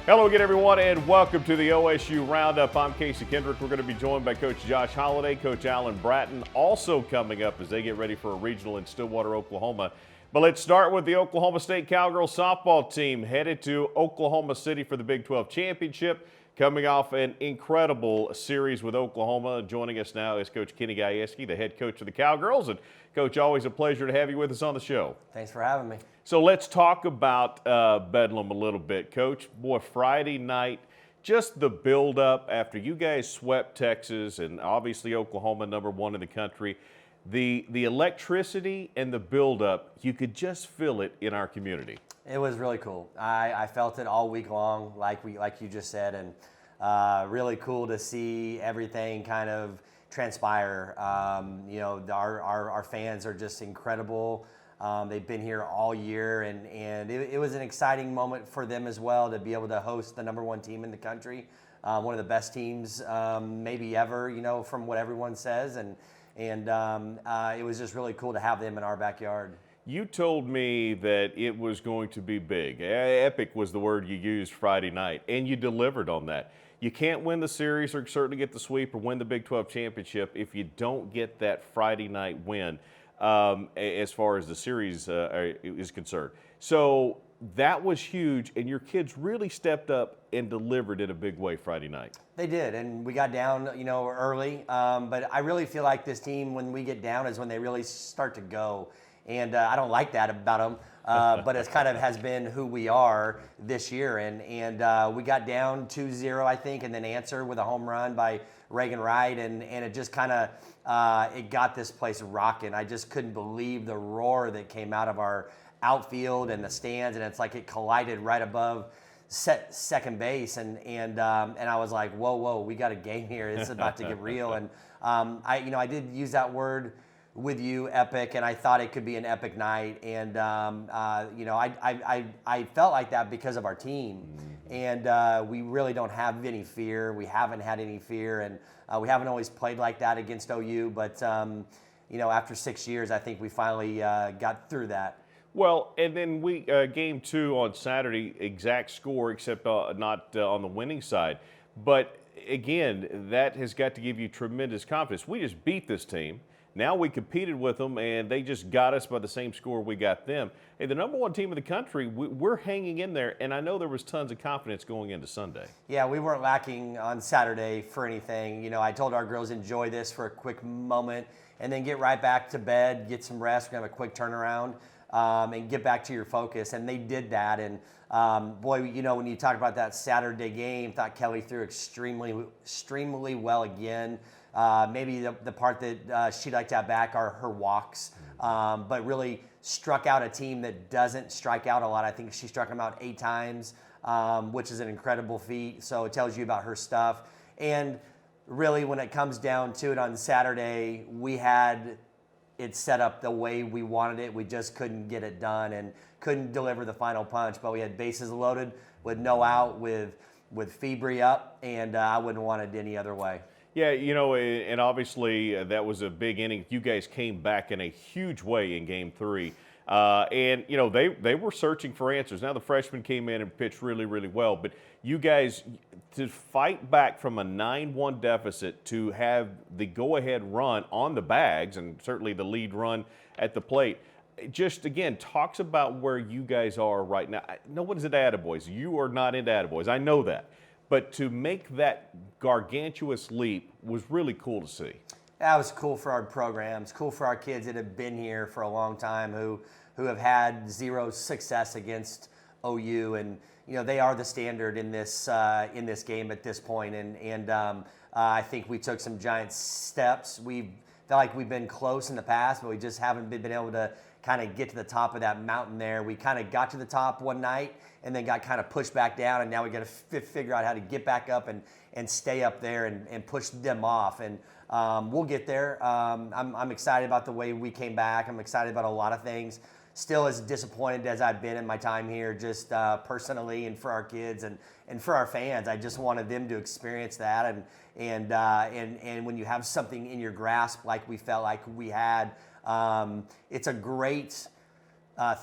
Hello again, everyone, and welcome to the OSU Roundup. I'm Casey Kendrick. We're going to be joined by Coach Josh Holliday, Coach Alan Bratton, also coming up as they get ready for a regional in Stillwater, Oklahoma. But let's start with the Oklahoma State Cowgirls softball team headed to Oklahoma City for the Big 12 Championship, coming off an incredible series with Oklahoma. Joining us now is Coach Kenny Gajewski, the head coach of the Cowgirls. And, Coach, always a pleasure to have you with us on the show. Thanks for having me. So let's talk about Bedlam a little bit, Coach. Boy, Friday night, just the build-up after you guys swept Texas and obviously Oklahoma, #1 in the country. The electricity and the build-up, you could just feel it in our community. It was really cool. I felt it all week long, like you just said, and really cool to see everything kind of transpire. Our fans are just incredible. They've been here all year, and it was an exciting moment for them as well to be able to host the #1 team in the country, one of the best teams maybe ever, from what everyone says, and it was just really cool to have them in our backyard. You told me that it was going to be big. Epic was the word you used Friday night, and you delivered on that. You can't win the series or certainly get the sweep or win the Big 12 championship if you don't get that Friday night win. As far as the series is concerned. So that was huge, and your kids really stepped up and delivered in a big way Friday night. They did, and we got down, early. But I really feel like this team, when we get down, is when they really start to go. And I don't like that about them, but it kind of has been who we are this year. And we got down 2-0, I think, and then answered with a home run by Reagan Wright, and it just kind of it got this place rocking. I just couldn't believe the roar that came out of our outfield and the stands, and it's like it collided right above second base, and I was like, whoa, we got a game here. It's about to get real. And I did use that word with you, epic, and I thought it could be an epic night. And I felt like that because of our team. And we really don't have any fear. We haven't had any fear, and we haven't always played like that against OU. But after 6 years, I think we finally got through that. Well, and then we game 2 on Saturday, exact score, except not on the winning side. But again, that has got to give you tremendous confidence. We just beat this team. Now we competed with them, and they just got us by the same score we got them. Hey, the #1 team in the country, we're hanging in there, and I know there was tons of confidence going into Sunday. Yeah, we weren't lacking on Saturday for anything. I told our girls enjoy this for a quick moment and then get right back to bed, get some rest, we're going to have a quick turnaround, and get back to your focus. And they did that. And, boy, when you talk about that Saturday game, thought Kelly threw extremely well again. Maybe the part that she'd like to have back are her walks, but really struck out a team that doesn't strike out a lot. I think she struck them out 8 times, which is an incredible feat. So it tells you about her stuff. And really, when it comes down to it on Saturday, we had it set up the way we wanted it. We just couldn't get it done and couldn't deliver the final punch. But we had bases loaded with no out, with February up, and I wouldn't want it any other way. Yeah, and obviously that was a big inning. You guys came back in a huge way in Game 3. And they were searching for answers. Now the freshmen came in and pitched really, really well. But you guys, to fight back from a 9-1 deficit to have the go-ahead run on the bags and certainly the lead run at the plate, just, again, talks about where you guys are right now. No one's into attaboys. You are not into attaboys. I know that. But to make that gargantuous leap was really cool to see. That was cool for our programs, cool for our kids that have been here for a long time who have had zero success against OU. And, they are the standard in this game at this point. And I think we took some giant steps. We felt like we've been close in the past, but we just haven't been able to kind of get to the top of that mountain there. We kind of got to the top one night and then got kind of pushed back down, and now we got to figure out how to get back up and stay up there and push them off. And we'll get there. I'm excited about the way we came back. I'm excited about a lot of things. Still as disappointed as I've been in my time here, just personally and for our kids and for our fans. I just wanted them to experience that. And when you have something in your grasp like we felt like we had, it's a great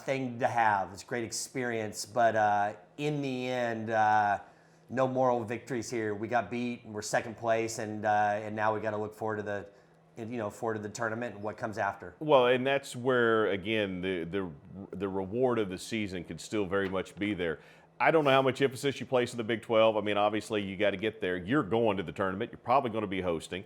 thing to have. It's a great experience. But in the end, no moral victories here. We got beat. We're second place, and now we got to look forward to the tournament and what comes after. Well, and that's where, again, the reward of the season could still very much be there. I don't know how much emphasis you place in the Big 12. I mean, obviously, you got to get there. You're going to the tournament. You're probably going to be hosting.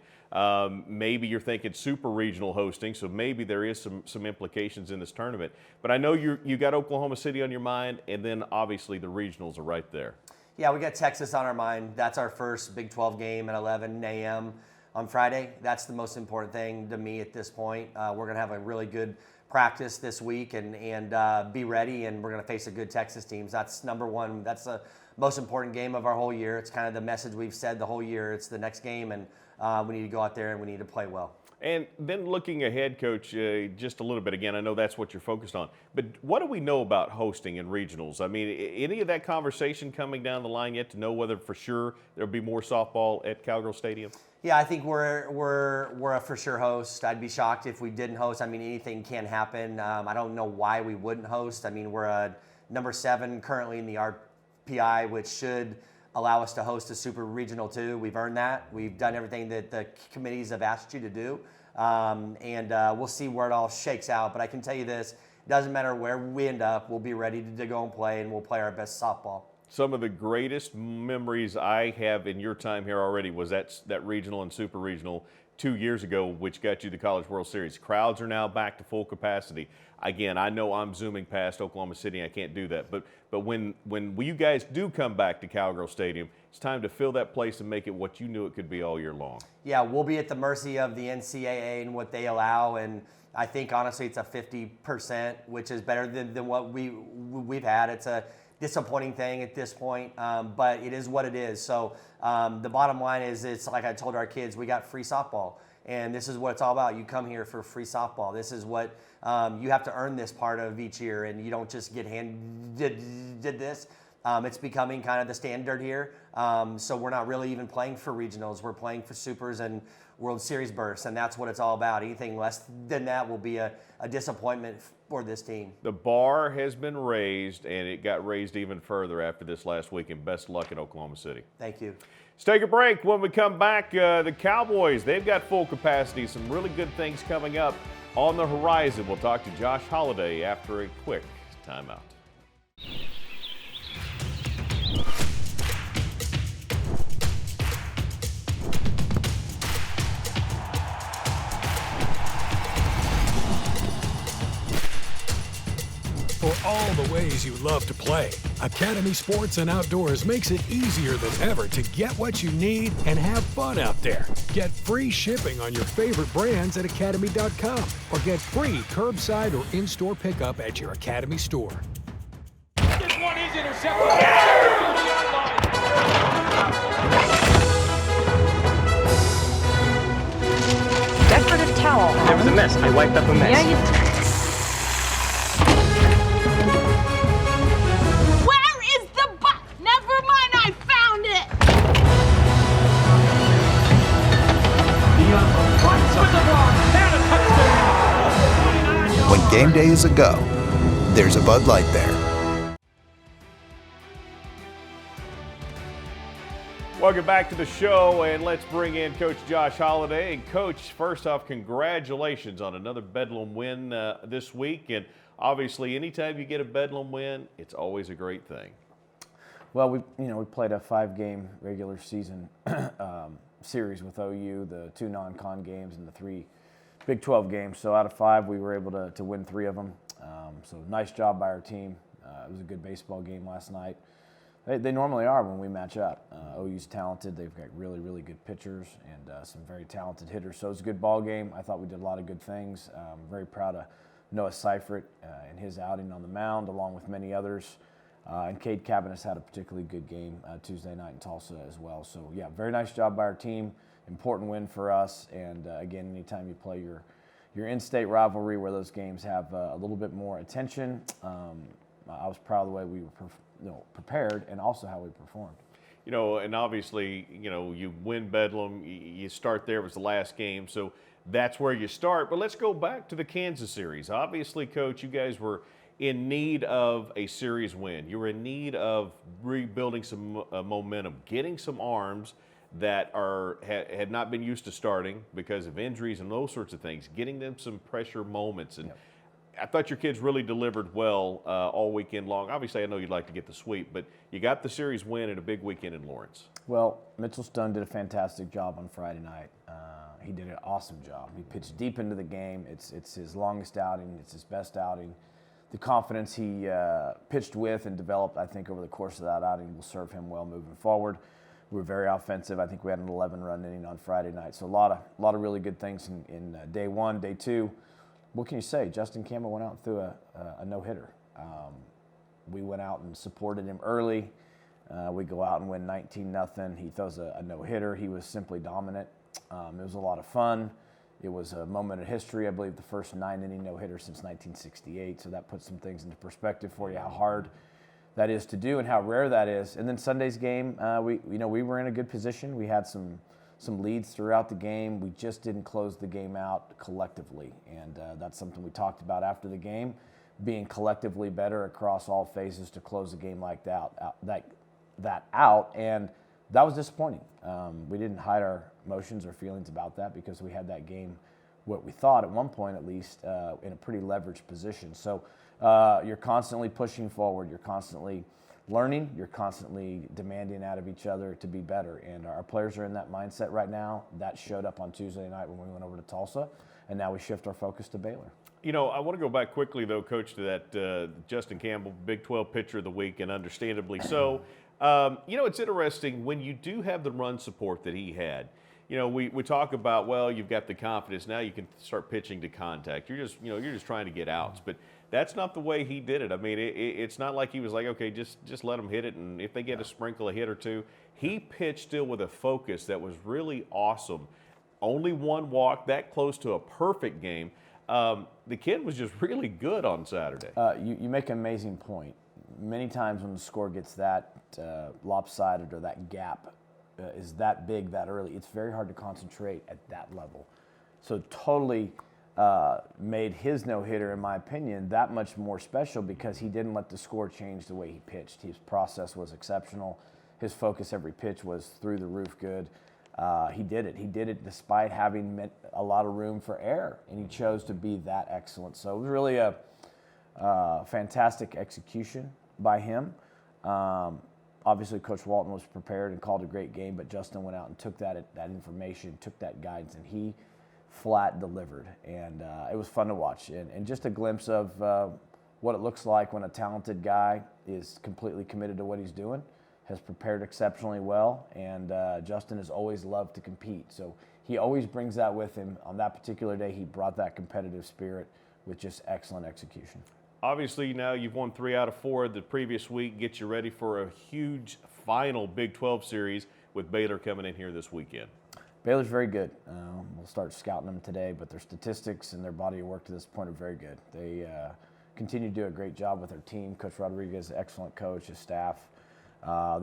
Maybe you're thinking super regional hosting, so maybe there is some implications in this tournament. But I know you got Oklahoma City on your mind, and then obviously the regionals are right there. Yeah, we got Texas on our mind. That's our first Big 12 game at 11 a.m. on Friday. That's the most important thing to me at this point. We're going to have a really good practice this week and be ready, and we're going to face a good Texas team. That's number one. That's the most important game of our whole year. It's kind of the message we've said the whole year. It's the next game, and we need to go out there and we need to play well. And then looking ahead, Coach, just a little bit, again, I know that's what you're focused on, but what do we know about hosting and regionals? I mean, any of that conversation coming down the line yet to know whether for sure there'll be more softball at Cowgirl Stadium? Yeah, I think we're a for sure host. I'd be shocked if we didn't host. I mean, anything can happen. I don't know why we wouldn't host. I mean, we're a number 7 currently in the RPI, which should allow us to host a super regional too. We've earned that. We've done everything that the committees have asked you to do. And we'll see where it all shakes out. But I can tell you this, it doesn't matter where we end up, we'll be ready to go and play, and we'll play our best softball. Some of the greatest memories I have in your time here already was that regional and super regional 2 years ago, which got you the College World Series. Crowds are now back to full capacity. Again, I know I'm zooming past Oklahoma City. I can't do that. But when you guys do come back to Cowgirl Stadium, it's time to fill that place and make it what you knew it could be all year long. Yeah, we'll be at the mercy of the NCAA and what they allow. And I think, honestly, it's a 50%, which is better than what we've had. It's a disappointing thing at this point, but it is what it is. So the bottom line is, it's like I told our kids, we got free softball. And this is what it's all about. You come here for free softball. This is what you have to earn this part of each year, and you don't just get handed this. It's becoming kind of the standard here. So we're not really even playing for regionals. We're playing for supers and World Series berths, and that's what it's all about. Anything less than that will be a disappointment for this team. The bar has been raised, and it got raised even further after this last week, and best luck in Oklahoma City. Thank you. Let's take a break. When we come back, the Cowboys, they've got full capacity. Some really good things coming up on the horizon. We'll talk to Josh Holliday after a quick timeout. For all the ways you love to play, Academy Sports and Outdoors makes it easier than ever to get what you need and have fun out there. Get free shipping on your favorite brands at academy.com or get free curbside or in-store pickup at your Academy store. This one is intercepted. Decorative towel. There was a mess. I wiped up a mess. Yeah, you Never mind, I found it! When game day is a go, there's a Bud Light there. Welcome back to the show, and let's bring in Coach Josh Holliday. And Coach, first off, congratulations on another Bedlam win this week. And obviously, anytime you get a Bedlam win, it's always a great thing. Well, we played a 5-game regular season series with OU, the 2 non-con games and the 3 Big 12 games. So out of 5, we were able to win 3 of them. So nice job by our team. It was a good baseball game last night. They normally are when we match up. OU's talented. They've got really, really good pitchers and some very talented hitters. So it was a good ball game. I thought we did a lot of good things. Very proud of Noah Seifert and his outing on the mound, along with many others. And Cade Cabanis had a particularly good game Tuesday night in Tulsa as well. So, yeah, very nice job by our team. Important win for us. And, again, anytime you play your in-state rivalry where those games have a little bit more attention, I was proud of the way we were prepared and also how we performed. And obviously, you win Bedlam, you start there, it was the last game, so that's where you start. But let's go back to the Kansas series. Obviously, Coach, you guys were in need of a series win. You were in need of rebuilding some momentum, getting some arms that had not been used to starting because of injuries and those sorts of things, getting them some pressure moments. And I thought your kids really delivered well all weekend long. Obviously, I know you'd like to get the sweep, but you got the series win and a big weekend in Lawrence. Well, Mitchell Stone did a fantastic job on Friday night. He did an awesome job. He pitched deep into the game. It's his longest outing. It's his best outing. The confidence he pitched with and developed, I think, over the course of that outing will serve him well moving forward. We were very offensive. I think we had an 11-run inning on Friday night. So a lot of really good things in day one. Day two, what can you say? Justin Campbell went out and threw a no-hitter. We went out and supported him early. We go out and win 19-0. He throws a no-hitter. He was simply dominant. It was a lot of fun. It was a moment in history. I believe the first 9-inning no-hitter since 1968. So that puts some things into perspective for you, how hard that is to do and how rare that is. And then Sunday's game, we were in a good position. We had some leads throughout the game. We just didn't close the game out collectively, and that's something we talked about after the game, being collectively better across all phases to close a game like that out, and that was disappointing. We didn't hide our emotions or feelings about that because we had that game, what we thought at one point at least, in a pretty leveraged position. So you're constantly pushing forward. You're constantly learning. You're constantly demanding out of each other to be better. And our players are in that mindset right now. That showed up on Tuesday night when we went over to Tulsa. And now we shift our focus to Baylor. You know, I want to go back quickly, though, Coach, to that Justin Campbell, Big 12 Pitcher of the Week, and understandably so. It's interesting when you do have the run support that he had. You know, we talk about, well, you've got the confidence. Now you can start pitching to contact. You're just trying to get outs. But that's not the way he did it. I mean, it's not like he was like, okay, just let them hit it, and if they get a sprinkle, a hit or two. He pitched still with a focus that was really awesome. Only one walk, that close to a perfect game. The kid was just really good on Saturday. You make an amazing point. Many times when the score gets that lopsided or that gap is that big that early, it's very hard to concentrate at that level. So totally made his no-hitter, in my opinion, that much more special because he didn't let the score change the way he pitched. His process was exceptional. His focus every pitch was through the roof good. He did it. He did it despite having a lot of room for error, and he chose to be that excellent. So it was really a fantastic execution by him. Obviously, Coach Walton was prepared and called a great game, but Justin went out and took that information, took that guidance, and he flat delivered. And it was fun to watch. And just a glimpse of what it looks like when a talented guy is completely committed to what he's doing, has prepared exceptionally well, and Justin has always loved to compete. So he always brings that with him. On that particular day, he brought that competitive spirit with just excellent execution. Obviously, now you've won 3 out of 4 the previous week. Get you ready for a huge final Big 12 series with Baylor coming in here this weekend. Baylor's very good. We'll start scouting them today, but their statistics and their body of work to this point are very good. They continue to do a great job with their team. Coach Rodriguez, excellent coach, his staff.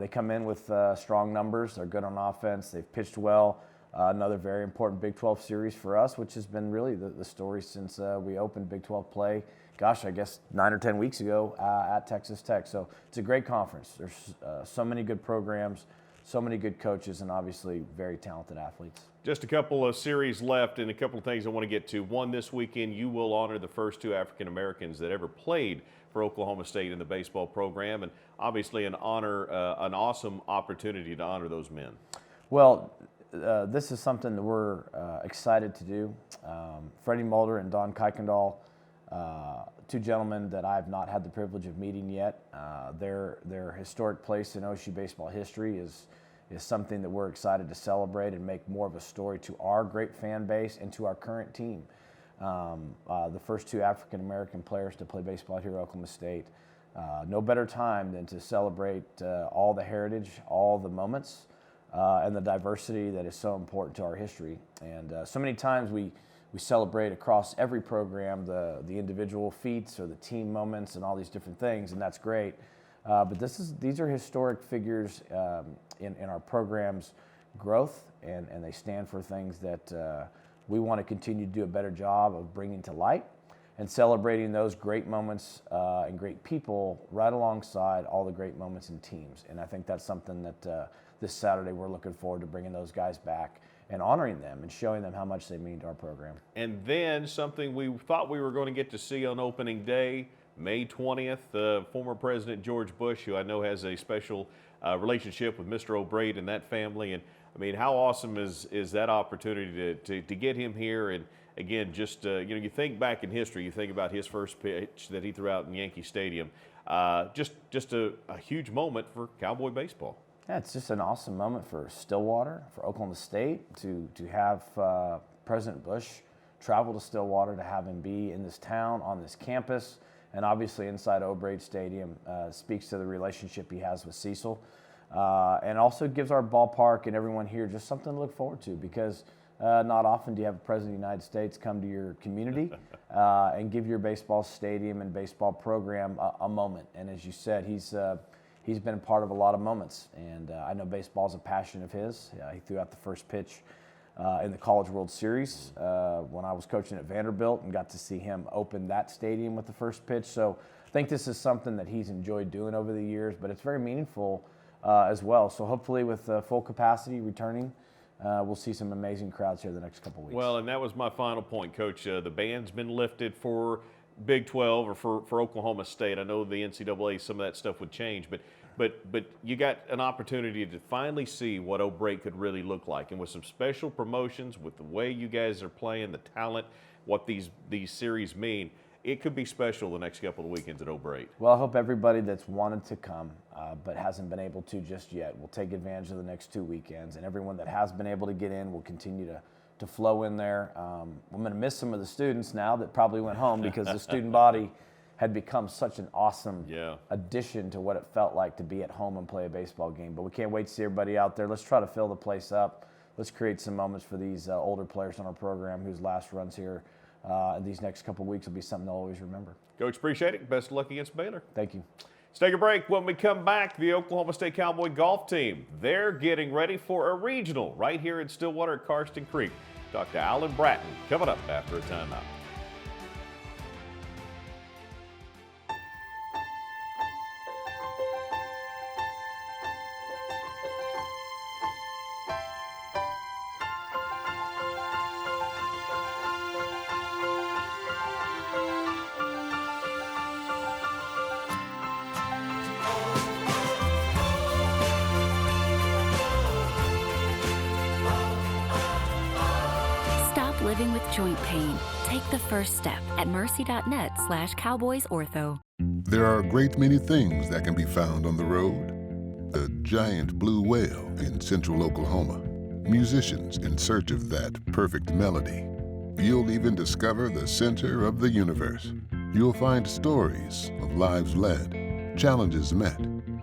They come in with strong numbers. They're good on offense. They've pitched well. Another very important Big 12 series for us, which has been really the story since we opened Big 12 play, I guess 9 or 10 weeks ago at Texas Tech. So it's a great conference. There's so many good programs, so many good coaches, and obviously very talented athletes. Just a couple of series left and a couple of things I want to get to. One, this weekend you will honor the first 2 African Americans that ever played for Oklahoma State in the baseball program, and obviously an awesome opportunity to honor those men. Well, this is something that we're excited to do. Freddie Mulder and Don Kuykendall, 2 gentlemen that I've not had the privilege of meeting yet. Their historic place in OSU baseball history is something that we're excited to celebrate and make more of a story to our great fan base and to our current team. The first 2 African American players to play baseball here at Oklahoma State. No better time than to celebrate all the heritage, all the moments, and the diversity that is so important to our history. And so many times we celebrate across every program the individual feats or the team moments and all these different things, and that's great. But these are historic figures in our program's growth, and they stand for things that we want to continue to do a better job of bringing to light. and celebrating those great moments and great people right alongside all the great moments in teams. And I think that's something that this Saturday we're looking forward to bringing those guys back and honoring them and showing them how much they mean to our program. And then something we thought we were going to get to see on opening day, May 20th, former President George Bush, who I know has a special relationship with Mr. O'Brate and that family. And I mean, how awesome is that opportunity to get him here? And again, just you think back in history, you think about his first pitch that he threw out in Yankee Stadium. Just a huge moment for Cowboy baseball. Yeah, it's just an awesome moment for Stillwater, for Oklahoma State, to have President Bush travel to Stillwater, to have him be in this town, on this campus, and obviously inside O'Brate Stadium. Speaks to the relationship he has with Cecil, and also gives our ballpark and everyone here just something to look forward to, because not often do you have a President of the United States come to your community and give your baseball stadium and baseball program a moment. And as you said, he's been a part of a lot of moments, and I know baseball is a passion of his. He threw out the first pitch in the College World Series when I was coaching at Vanderbilt, and got to see him open that stadium with the first pitch. So I think this is something that he's enjoyed doing over the years, but it's very meaningful as well. So hopefully with full capacity returning, we'll see some amazing crowds here the next couple weeks. Well, and that was my final point, Coach. The ban's been lifted for Big 12 or for Oklahoma State. I know the NCAA, some of that stuff would change, but you got an opportunity to finally see what O'Brate could really look like. And with some special promotions, with the way you guys are playing, the talent, what these series mean, it could be special the next couple of weekends at O'Brate. Well, I hope everybody that's wanted to come but hasn't been able to just yet will take advantage of the next 2 weekends. And everyone that has been able to get in will continue to flow in there. I'm going to miss some of the students now that probably went home, because the student body had become such an awesome addition to what it felt like to be at home and play a baseball game. But we can't wait to see everybody out there. Let's try to fill the place up. Let's create some moments for these older players on our program whose last runs here these next couple of weeks will be something they'll always remember. Coach, appreciate it. Best of luck against Baylor. Thank you. Let's take a break. When we come back, the Oklahoma State Cowboy golf team, they're getting ready for a regional right here in Stillwater at Karsten Creek. Talk to Alan Bratton coming up after a timeout. Living with joint pain. Take the first step at mercy.net/cowboysortho. There are a great many things that can be found on the road. A giant blue whale in central Oklahoma. Musicians in search of that perfect melody. You'll even discover the center of the universe. You'll find stories of lives led, challenges met,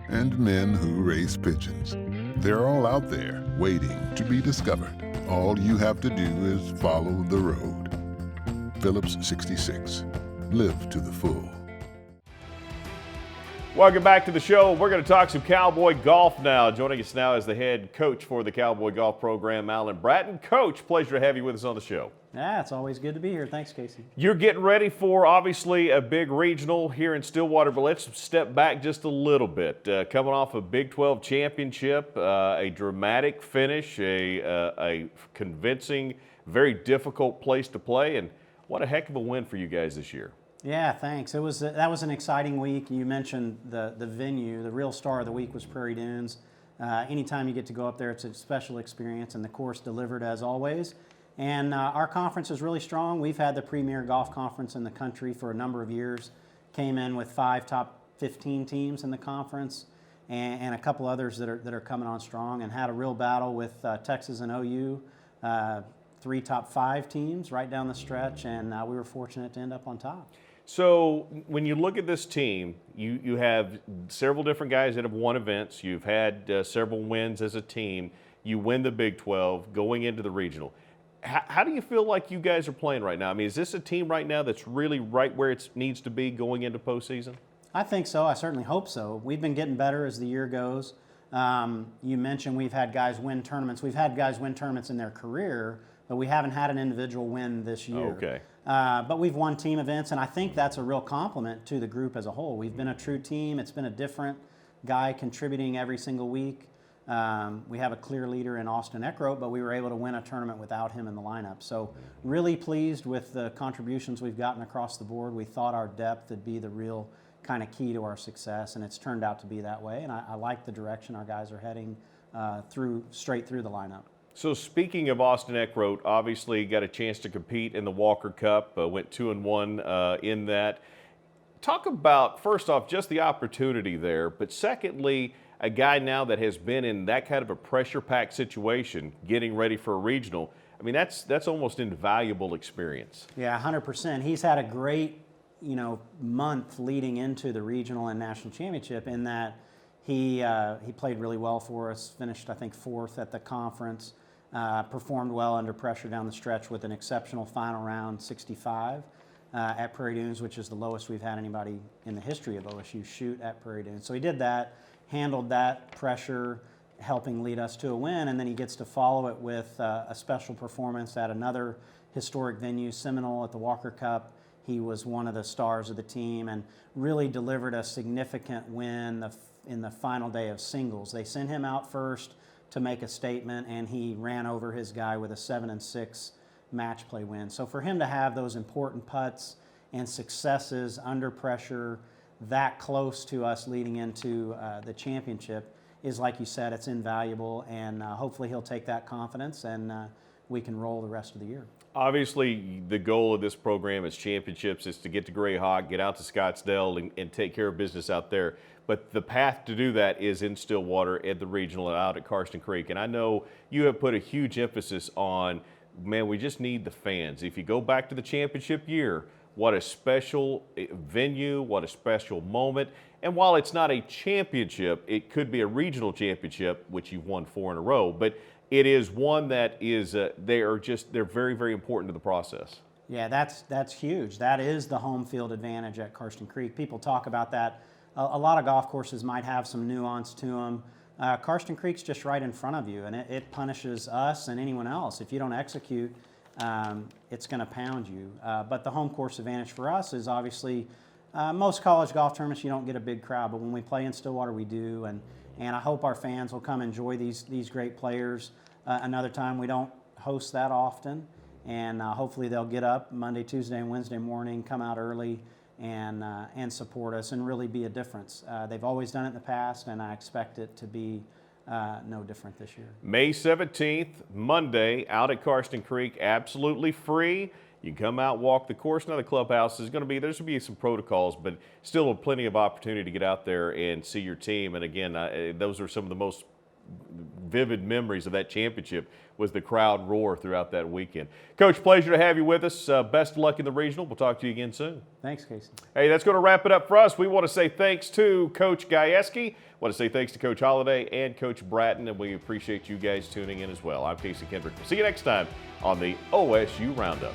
and men who raise pigeons. They're all out there waiting to be discovered. All you have to do is follow the road. Phillips 66. Live to the full. Welcome back to the show. We're going to talk some Cowboy golf now. Joining us now is the head coach for the Cowboy golf program, Alan Bratton. Coach, pleasure to have you with us on the show. Yeah, it's always good to be here. Thanks, Casey. You're getting ready for, obviously, a big regional here in Stillwater, but let's step back just a little bit. Coming off a Big 12 championship, a dramatic finish, a convincing, very difficult place to play, and what a heck of a win for you guys this year. Yeah, thanks. That was an exciting week. You mentioned the venue. The real star of the week was Prairie Dunes. Anytime you get to go up there, it's a special experience, and the course delivered as always. And our conference is really strong. We've had the premier golf conference in the country for a number of years. Came in with 5 top 15 teams in the conference, and a couple others that are coming on strong, and had a real battle with Texas and OU. 3 top 5 teams right down the stretch, and we were fortunate to end up on top. So when you look at this team, you have several different guys that have won events. You've had several wins as a team. You win the Big 12 going into the regional. How do you feel like you guys are playing right now? I mean, is this a team right now that's really right where it needs to be going into postseason? I think so. I certainly hope so. We've been getting better as the year goes. You mentioned we've had guys win tournaments. We've had guys win tournaments in their career, but we haven't had an individual win this year. Okay. But we've won team events, and I think that's a real compliment to the group as a whole. We've been a true team. It's been a different guy contributing every single week. We have a clear leader in Austin Eckroat, but we were able to win a tournament without him in the lineup. So really pleased with the contributions we've gotten across the board. We thought our depth would be the real kind of key to our success, and it's turned out to be that way. And I like the direction our guys are heading straight through the lineup. So speaking of Austin Eckroat, obviously got a chance to compete in the Walker Cup, went 2-1 in that. Talk about, first off, just the opportunity there, but secondly, a guy now that has been in that kind of a pressure-packed situation, getting ready for a regional. I mean, that's almost invaluable experience. Yeah, 100%. He's had a great, month leading into the regional and national championship in that he played really well for us, finished, I think, 4th at the conference, performed well under pressure down the stretch with an exceptional final round 65 at Prairie Dunes, which is the lowest we've had anybody in the history of OSU shoot at Prairie Dunes. So he did that, handled that pressure, helping lead us to a win, and then he gets to follow it with a special performance at another historic venue, Seminole, at the Walker Cup. He was one of the stars of the team and really delivered a significant win in the final day of singles. They sent him out first to make a statement, and he ran over his guy with a 7-6 match play win. So for him to have those important putts and successes under pressure that close to us leading into the championship is, like you said, it's invaluable, and hopefully he'll take that confidence and we can roll the rest of the year. Obviously, the goal of this program is championships, is to get to Grayhawk, get out to Scottsdale, and take care of business out there. But the path to do that is in Stillwater, at the regional, and out at Karsten Creek. And I know you have put a huge emphasis on, man, we just need the fans. If you go back to the championship year, what a special venue, what a special moment. And while it's not a championship, it could be a regional championship, which you've won 4 in a row, but it is one that is, they're very, very important to the process. Yeah, that's huge. That is the home field advantage at Karsten Creek. People talk about that. A lot of golf courses might have some nuance to them. Karsten Creek's just right in front of you, and it punishes us and anyone else. If you don't execute, it's going to pound you. But the home course advantage for us is obviously most college golf tournaments you don't get a big crowd, but when we play in Stillwater we do, and I hope our fans will come enjoy these great players. Another time we don't host that often, and hopefully they'll get up Monday, Tuesday, and Wednesday morning, come out early, and support us and really be a difference. They've always done it in the past, and I expect it to be no different this year. May 17th, Monday, out at Karsten Creek, absolutely free. You can come out, walk the course. Now the clubhouse is there's going to be some protocols, but still plenty of opportunity to get out there and see your team. And again, those are some of the most vivid memories of that championship, was the crowd roar throughout that weekend. Coach, pleasure to have you with us. Best of luck in the regional. We'll talk to you again soon. Thanks, Casey. Hey, that's going to wrap it up for us. We want to say thanks to Coach Gajewski. Want to say thanks to Coach Holliday and Coach Bratton, and we appreciate you guys tuning in as well. I'm Casey Kendrick. We'll see you next time on the OSU Roundup.